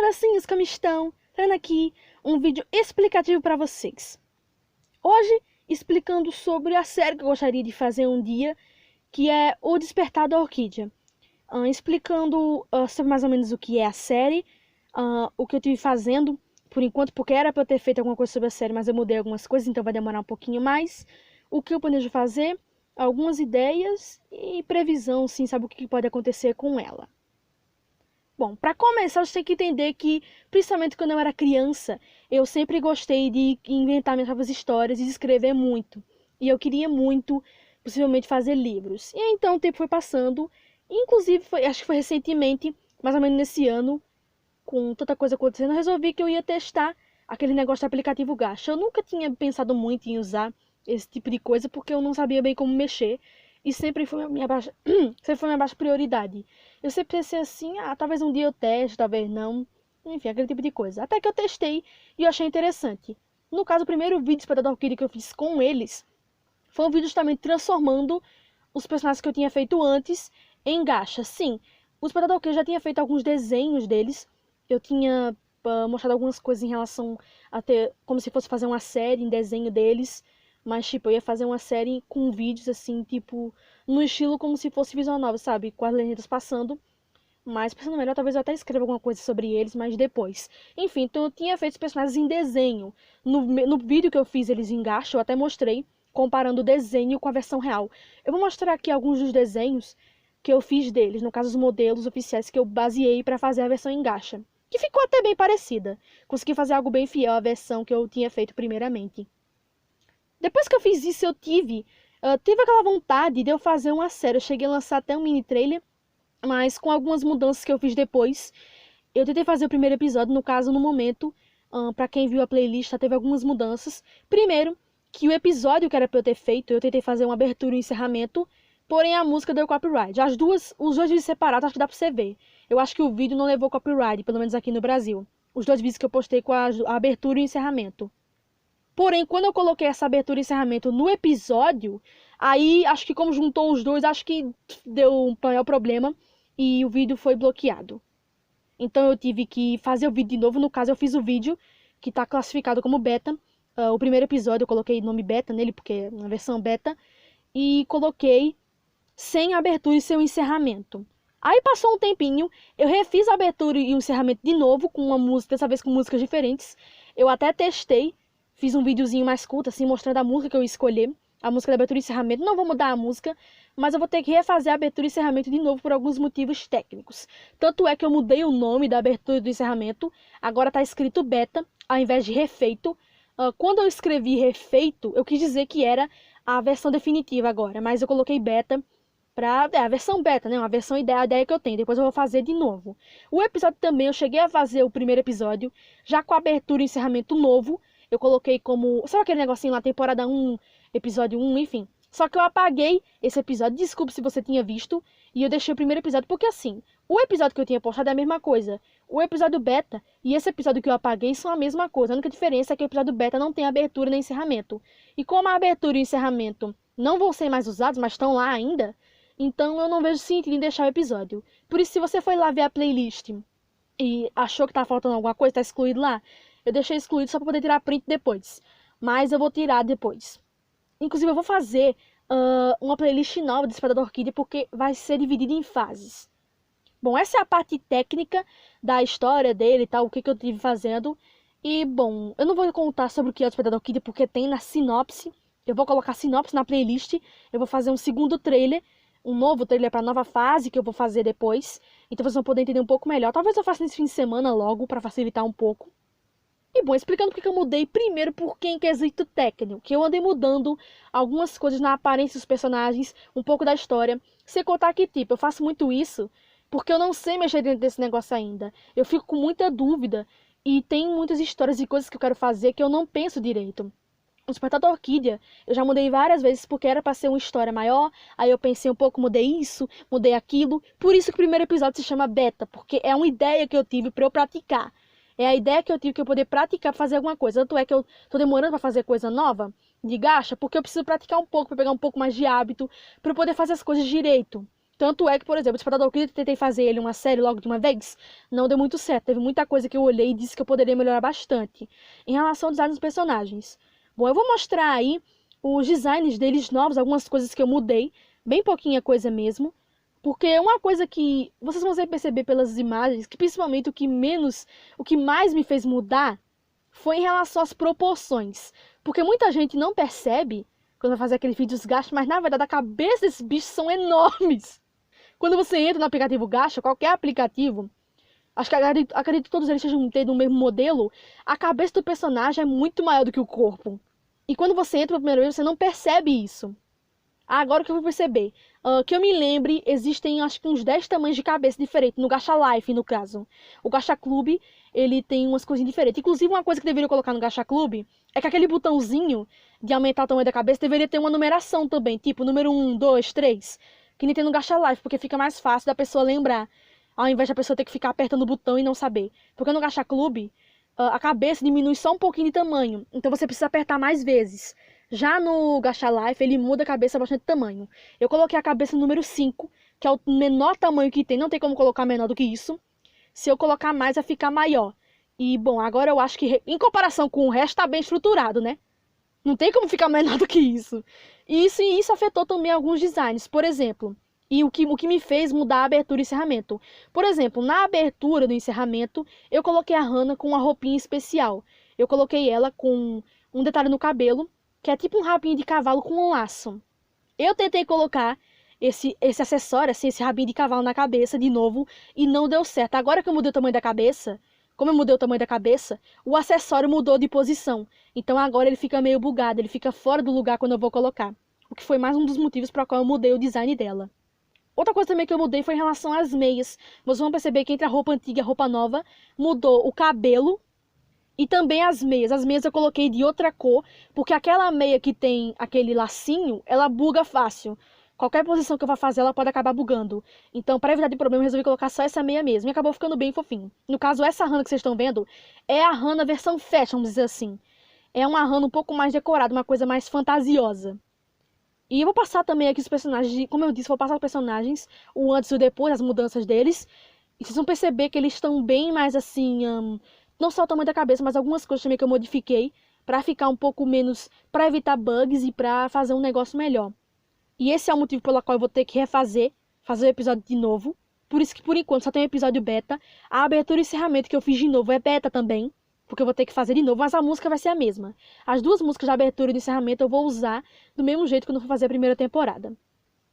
moracinhos, como estão? Trazendo aqui um vídeo explicativo para vocês. Hoje, explicando sobre a série que eu gostaria de fazer um dia, que é O Despertar da Orquídea. Explicando sobre mais ou menos o que é a série, o que eu estive fazendo por enquanto, porque era para eu ter feito alguma coisa sobre a série, mas eu mudei algumas coisas, então vai demorar um pouquinho mais. O que eu planejo fazer, algumas ideias e previsão, sim, sabe o que pode acontecer com ela. Bom, para começar, a gente tem que entender que, principalmente quando eu era criança, eu sempre gostei de inventar minhas próprias histórias e de escrever muito. E eu queria muito, possivelmente, fazer livros. E então o tempo foi passando, inclusive, acho que foi recentemente, mais ou menos nesse ano, com tanta coisa acontecendo, eu resolvi que eu ia testar aquele negócio de aplicativo Gacha. Eu nunca tinha pensado muito em usar esse tipo de coisa, porque eu não sabia bem como mexer. E sempre foi sempre foi minha baixa prioridade. Eu sempre pensei assim, talvez um dia eu teste, talvez não. Enfim, aquele tipo de coisa. Até que eu testei e eu achei interessante. No caso, o primeiro vídeo Despertar da Orquídea que eu fiz com eles foi um vídeo justamente transformando os personagens que eu tinha feito antes em gacha. Sim, o Despertar da Orquídea já tinha feito alguns desenhos deles. Eu tinha mostrado algumas coisas em relação a ter, como se fosse fazer uma série em desenho deles. Mas, tipo, eu ia fazer uma série com vídeos, assim, tipo, no estilo como se fosse visual novel, sabe? Com as legendas passando. Mas, pensando melhor, talvez eu até escreva alguma coisa sobre eles, mas depois. Enfim, então eu tinha feito os personagens em desenho. No vídeo que eu fiz eles em gacha, eu até mostrei, comparando o desenho com a versão real. Eu vou mostrar aqui alguns dos desenhos que eu fiz deles, no caso, os modelos oficiais que eu baseei para fazer a versão em gacha. Que ficou até bem parecida. Consegui fazer algo bem fiel à versão que eu tinha feito primeiramente. Depois que eu fiz isso, eu tive aquela vontade de eu fazer uma série. Eu cheguei a lançar até um mini trailer, mas com algumas mudanças que eu fiz depois, eu tentei fazer o primeiro episódio. No caso, no momento, pra quem viu a playlist, teve algumas mudanças. Primeiro, que o episódio que era pra eu ter feito, eu tentei fazer uma abertura e um encerramento, porém a música deu copyright. Os dois vídeos separados, acho que dá pra você ver. Eu acho que o vídeo não levou copyright, pelo menos aqui no Brasil. Os dois vídeos que eu postei com a abertura e o encerramento. Porém, quando eu coloquei essa abertura e encerramento no episódio, aí acho que como juntou os dois, acho que deu um maior problema e o vídeo foi bloqueado. Então eu tive que fazer o vídeo de novo. No caso, eu fiz o vídeo que está classificado como beta. O primeiro episódio eu coloquei nome beta nele, porque é uma versão beta. E coloquei sem abertura e sem encerramento. Aí passou um tempinho, eu refiz a abertura e o encerramento de novo, com uma música, dessa vez com músicas diferentes. Eu até testei. Fiz um videozinho mais curto, assim, mostrando a música que eu escolhi. A música da abertura e encerramento. Não vou mudar a música, mas eu vou ter que refazer a abertura e encerramento de novo por alguns motivos técnicos. Tanto é que eu mudei o nome da abertura e do encerramento. Agora tá escrito beta, ao invés de refeito. Quando eu escrevi refeito, eu quis dizer que era a versão definitiva agora. Mas eu coloquei beta pra... a versão beta, né? Uma versão ideal, a ideia que eu tenho. Depois eu vou fazer de novo. O episódio também, eu cheguei a fazer o primeiro episódio, já com a abertura e encerramento novo. Eu coloquei como... sabe aquele negocinho lá, temporada 1, episódio 1, enfim. Só que eu apaguei esse episódio, desculpe se você tinha visto, e eu deixei o primeiro episódio, porque assim, o episódio que eu tinha postado é a mesma coisa. O episódio beta e esse episódio que eu apaguei são a mesma coisa. A única diferença é que o episódio beta não tem abertura nem encerramento. E como a abertura e o encerramento não vão ser mais usados, mas estão lá ainda, então eu não vejo sentido em deixar o episódio. Por isso, se você foi lá ver a playlist e achou que tá faltando alguma coisa, tá excluído lá, eu deixei excluído só para poder tirar print depois. Mas eu vou tirar depois. Inclusive, eu vou fazer uma playlist nova de Despertar da Orquídea, porque vai ser dividida em fases. Bom, essa é a parte técnica da história dele e tal, o que eu tive fazendo. E, bom, eu não vou contar sobre o que é o Despertar da Orquídea, porque tem na sinopse. Eu vou colocar a sinopse na playlist. Eu vou fazer um segundo trailer, um novo trailer para a nova fase que eu vou fazer depois. Então vocês vão poder entender um pouco melhor. Talvez eu faça nesse fim de semana logo, para facilitar um pouco. E bom, explicando porque eu mudei primeiro porque em quesito técnico, que eu andei mudando algumas coisas na aparência dos personagens, um pouco da história. Sem contar que, tipo, eu faço muito isso porque eu não sei mexer dentro desse negócio ainda. Eu fico com muita dúvida e tem muitas histórias e coisas que eu quero fazer que eu não penso direito. O Despertar da Orquídea, eu já mudei várias vezes porque era pra ser uma história maior, aí eu pensei um pouco, mudei isso, mudei aquilo. Por isso que o primeiro episódio se chama Beta, porque é uma ideia que eu tive pra eu praticar. É a ideia que eu tive que eu poder praticar pra fazer alguma coisa. Tanto é que eu tô demorando pra fazer coisa nova, de gacha, porque eu preciso praticar um pouco, pra pegar um pouco mais de hábito, pra eu poder fazer as coisas direito. Tanto é que, por exemplo, o Despertar da Orquídea, eu tentei fazer ele uma série logo de uma vez, não deu muito certo. Teve muita coisa que eu olhei e disse que eu poderia melhorar bastante. Em relação ao design dos personagens. Bom, eu vou mostrar aí os designs deles novos, algumas coisas que eu mudei, bem pouquinha coisa mesmo. Porque uma coisa que vocês vão perceber pelas imagens, que principalmente o que mais me fez mudar foi em relação às proporções. Porque muita gente não percebe quando vai fazer aquele vídeo desgaste, mas na verdade a cabeça desses bichos são enormes. Quando você entra no aplicativo Gacha, qualquer aplicativo, acho que acredito que todos eles estejam tendo o mesmo modelo, a cabeça do personagem é muito maior do que o corpo. E quando você entra pela primeira vez, você não percebe isso. Agora que eu vou perceber. Que eu me lembre, existem acho que uns 10 tamanhos de cabeça diferentes, no Gacha Life, no caso. O Gacha Clube, ele tem umas coisinhas diferentes. Inclusive, uma coisa que deveria colocar no Gacha Clube é que aquele botãozinho de aumentar o tamanho da cabeça deveria ter uma numeração também, tipo número 1, 2, 3, que nem tem no Gacha Life, porque fica mais fácil da pessoa lembrar, ao invés da pessoa ter que ficar apertando o botão e não saber. Porque no Gacha Clube, a cabeça diminui só um pouquinho de tamanho, então você precisa apertar mais vezes. Já no Gacha Life, ele muda a cabeça bastante de tamanho. Eu coloquei a cabeça no número 5, que é o menor tamanho que tem. Não tem como colocar menor do que isso. Se eu colocar mais, vai ficar maior. E, bom, agora eu acho que, em comparação com o resto, tá bem estruturado, né? Não tem como ficar menor do que isso. E isso afetou também alguns designs. Por exemplo, e o que me fez mudar a abertura e encerramento. Por exemplo, na abertura do encerramento, eu coloquei a Hana com uma roupinha especial. Eu coloquei ela com um detalhe no cabelo, que é tipo um rabinho de cavalo com um laço. Eu tentei colocar esse acessório, assim, esse rabinho de cavalo na cabeça de novo e não deu certo. Agora que eu mudei o tamanho da cabeça, como eu mudei o tamanho da cabeça, o acessório mudou de posição. Então agora ele fica meio bugado, ele fica fora do lugar quando eu vou colocar. O que foi mais um dos motivos para qual eu mudei o design dela. Outra coisa também que eu mudei foi em relação às meias. Vocês vão perceber que entre a roupa antiga e a roupa nova, mudou o cabelo e também as meias. As meias eu coloquei de outra cor, porque aquela meia que tem aquele lacinho, ela buga fácil. Qualquer posição que eu vá fazer, ela pode acabar bugando. Então, para evitar de problema, eu resolvi colocar só essa meia mesmo. E acabou ficando bem fofinho. No caso, essa Hana que vocês estão vendo, é a Hana versão fashion, vamos dizer assim. É uma Hana um pouco mais decorada, uma coisa mais fantasiosa. E eu vou passar também aqui os personagens, como eu disse, vou passar os personagens, o antes e o depois, as mudanças deles. E vocês vão perceber que eles estão bem mais assim, não só o tamanho da cabeça, mas algumas coisas também que eu modifiquei pra ficar um pouco menos, pra evitar bugs e pra fazer um negócio melhor. E esse é o motivo pelo qual eu vou ter que fazer o episódio de novo. Por isso que por enquanto só tem um episódio beta. A abertura e encerramento que eu fiz de novo é beta também, porque eu vou ter que fazer de novo, mas a música vai ser a mesma. As duas músicas de abertura e de encerramento eu vou usar do mesmo jeito que eu não for fazer a primeira temporada.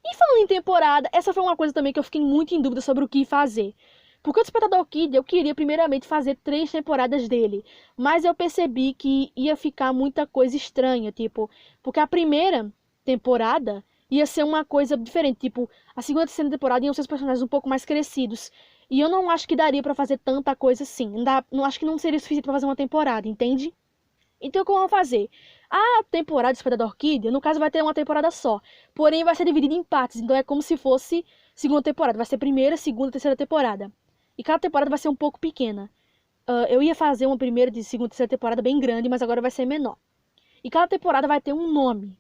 E falando em temporada, essa foi uma coisa também que eu fiquei muito em dúvida sobre o que fazer. Porque o Despertar da Orquídea, eu queria primeiramente fazer 3 temporadas dele. Mas eu percebi que ia ficar muita coisa estranha, tipo... Porque a primeira temporada ia ser uma coisa diferente, tipo... A segunda e terceira temporada iam ser os personagens um pouco mais crescidos. E eu não acho que daria pra fazer tanta coisa assim. Não acho que não seria suficiente pra fazer uma temporada, entende? Então, o que eu vou fazer? A temporada de Despertar da Orquídea, no caso, vai ter uma temporada só. Porém, vai ser dividida em partes. Então, é como se fosse segunda temporada. Vai ser primeira, segunda, terceira temporada. E cada temporada vai ser um pouco pequena. Eu ia fazer uma primeira, de segunda, terceira temporada bem grande, mas agora vai ser menor. E cada temporada vai ter um nome.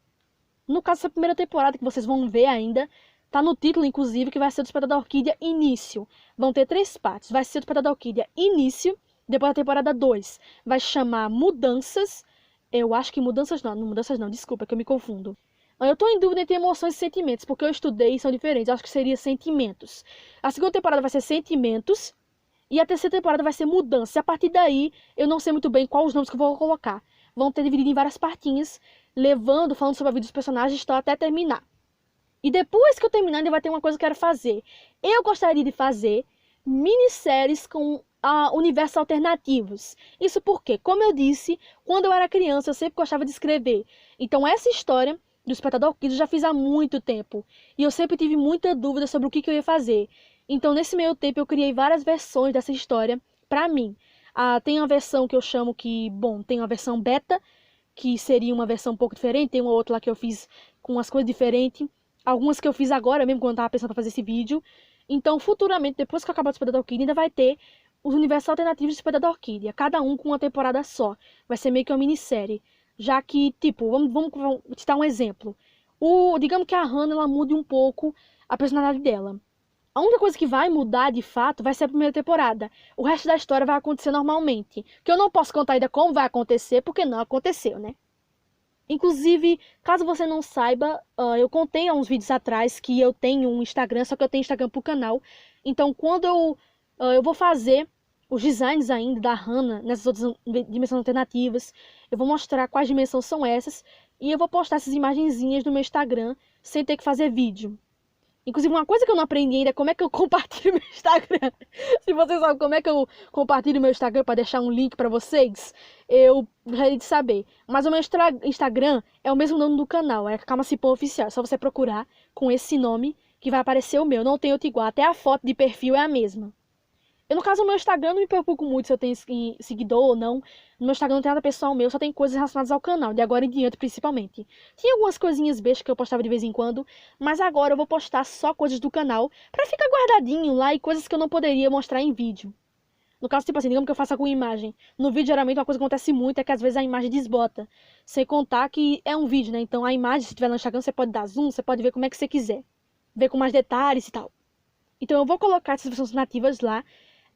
No caso, essa primeira temporada que vocês vão ver ainda, tá no título, inclusive, que vai ser o Despertar da Orquídea Início. Vão ter 3 partes. Vai ser o Despertar da Orquídea Início. Depois da temporada 2 vai chamar Mudanças. Eu acho que Mudanças não, desculpa, que eu me confundo. Eu tô em dúvida entre emoções e sentimentos, porque eu estudei e são diferentes. Eu acho que seria Sentimentos. A segunda temporada vai ser Sentimentos. E a terceira temporada vai ser Mudanças. E a partir daí, eu não sei muito bem quais os nomes que eu vou colocar. Vão ter dividido em várias partinhas, falando sobre a vida dos personagens, então até terminar. E depois que eu terminar, ainda vai ter uma coisa que eu quero fazer. Eu gostaria de fazer minisséries com universos alternativos. Isso porque, como eu disse, quando eu era criança, eu sempre gostava de escrever. Então, essa história do Despertar da Orquídea eu já fiz há muito tempo. E eu sempre tive muita dúvida sobre o que eu ia fazer. Então, nesse meio tempo, eu criei várias versões dessa história pra mim. Tem uma versão que eu chamo tem uma versão beta, que seria uma versão um pouco diferente. Tem uma outra lá que eu fiz com umas coisas diferentes. Algumas que eu fiz agora mesmo, quando eu tava pensando pra fazer esse vídeo. Então, futuramente, depois que eu acabar o Despertar da Orquídea, ainda vai ter os universos alternativos de Despertar da Orquídea. Cada um com uma temporada só. Vai ser meio que uma minissérie. Já que, tipo, vamos te dar um exemplo. Digamos que a Hana, ela mude um pouco a personalidade dela. A única coisa que vai mudar de fato vai ser a primeira temporada. O resto da história vai acontecer normalmente. Que eu não posso contar ainda como vai acontecer, porque não aconteceu, né? Inclusive, caso você não saiba, eu contei há uns vídeos atrás que eu tenho um Instagram, só que eu tenho Instagram pro canal. Então, quando eu vou fazer os designs ainda da Hannah nessas outras dimensões alternativas, eu vou mostrar quais dimensões são essas e eu vou postar essas imagenzinhas no meu Instagram sem ter que fazer vídeo. Inclusive, uma coisa que eu não aprendi ainda é como é que eu compartilho meu Instagram. Se vocês sabem como é que eu compartilho meu Instagram para deixar um link para vocês, eu gostaria de saber. Mas o meu Instagram é o mesmo nome do canal, é Calma Cipó Oficial. É só você procurar com esse nome que vai aparecer o meu. Não tem outro igual, até a foto de perfil é a mesma. Eu, no caso, o meu Instagram não me preocupo muito se eu tenho seguidor ou não. No meu Instagram não tem nada pessoal meu, só tem coisas relacionadas ao canal, de agora em diante principalmente. Tinha algumas coisinhas bestas que eu postava de vez em quando, mas agora eu vou postar só coisas do canal pra ficar guardadinho lá e coisas que eu não poderia mostrar em vídeo. No caso, tipo assim, digamos que eu faça com imagem. No vídeo, geralmente, uma coisa que acontece muito é que às vezes a imagem desbota. Sem contar que é um vídeo, né? Então a imagem, se tiver no Instagram, você pode dar zoom, você pode ver como é que você quiser. Ver com mais detalhes e tal. Então eu vou colocar essas versões nativas lá.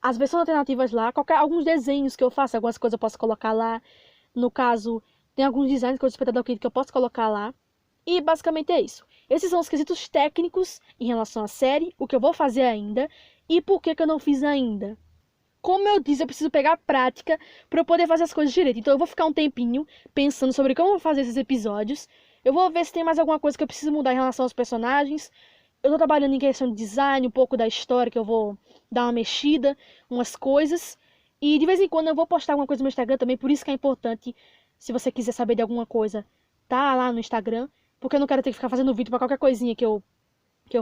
As versões alternativas lá, alguns desenhos que eu faço, algumas coisas eu posso colocar lá. No caso, tem alguns designs que eu Despertador Kid que eu posso colocar lá. E basicamente é isso. Esses são os quesitos técnicos em relação à série, o que eu vou fazer ainda e por que eu não fiz ainda. Como eu disse, eu preciso pegar prática para eu poder fazer as coisas direito. Então eu vou ficar um tempinho pensando sobre como eu vou fazer esses episódios. Eu vou ver se tem mais alguma coisa que eu preciso mudar em relação aos personagens. Eu tô trabalhando em questão de design, um pouco da história, que eu vou dar uma mexida, umas coisas. E de vez em quando eu vou postar alguma coisa no meu Instagram também, por isso que é importante, se você quiser saber de alguma coisa, tá lá no Instagram. Porque eu não quero ter que ficar fazendo vídeo pra qualquer coisinha que eu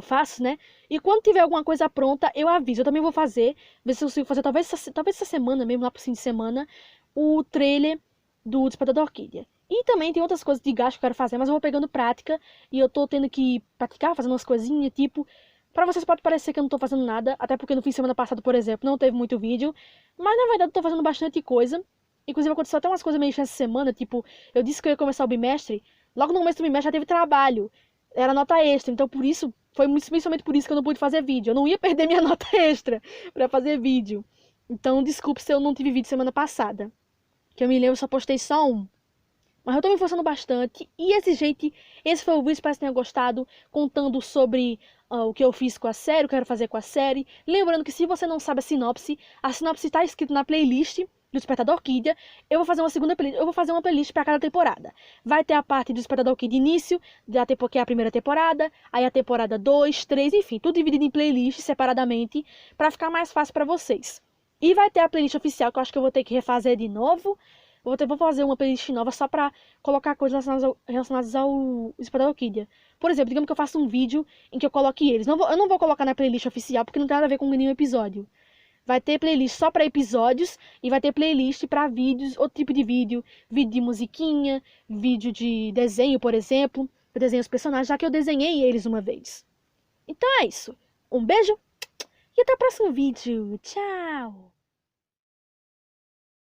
faço, né? E quando tiver alguma coisa pronta, eu aviso. Eu também vou fazer, ver se eu consigo fazer, talvez essa semana mesmo, lá pro fim de semana, o trailer do Despertador da Orquídea. E também tem outras coisas de gasto que eu quero fazer, mas eu vou pegando prática e eu tô tendo que praticar, fazendo umas coisinhas, tipo... Pra vocês pode parecer que eu não tô fazendo nada, até porque no fim de semana passado, por exemplo, não teve muito vídeo, mas na verdade eu tô fazendo bastante coisa. Inclusive aconteceu até umas coisas meio essa semana, tipo, eu disse que eu ia começar o bimestre, logo no começo do bimestre já teve trabalho, era nota extra, então por isso, foi principalmente por isso que eu não pude fazer vídeo. Eu não ia perder minha nota extra pra fazer vídeo. Então desculpe se eu não tive vídeo semana passada. Que eu me lembro, eu só postei só um. Mas eu tô me esforçando bastante. E esse foi o vídeo, espero que tenha gostado, contando sobre o que eu fiz com a série, o que eu quero fazer com a série. Lembrando que se você não sabe a sinopse tá escrita na playlist do Despertador Orquídea. Eu vou fazer uma segunda playlist, eu vou fazer uma playlist para cada temporada. Vai ter a parte do Despertador Orquídea início, que é a primeira temporada, aí a temporada 2, 3, enfim, tudo dividido em playlists separadamente, para ficar mais fácil para vocês. E vai ter a playlist oficial, que eu acho que eu vou ter que refazer de novo. Vou fazer uma playlist nova só pra colocar coisas relacionadas ao Despertador Orquídea. Por exemplo, digamos que eu faça um vídeo em que eu coloque eles. Eu não vou colocar na playlist oficial, porque não tem nada a ver com nenhum episódio. Vai ter playlist só pra episódios e vai ter playlist pra vídeos, outro tipo de vídeo. Vídeo de musiquinha, vídeo de desenho, por exemplo. Eu desenho os personagens, já que eu desenhei eles uma vez. Então é isso. Um beijo e até o próximo vídeo. Tchau!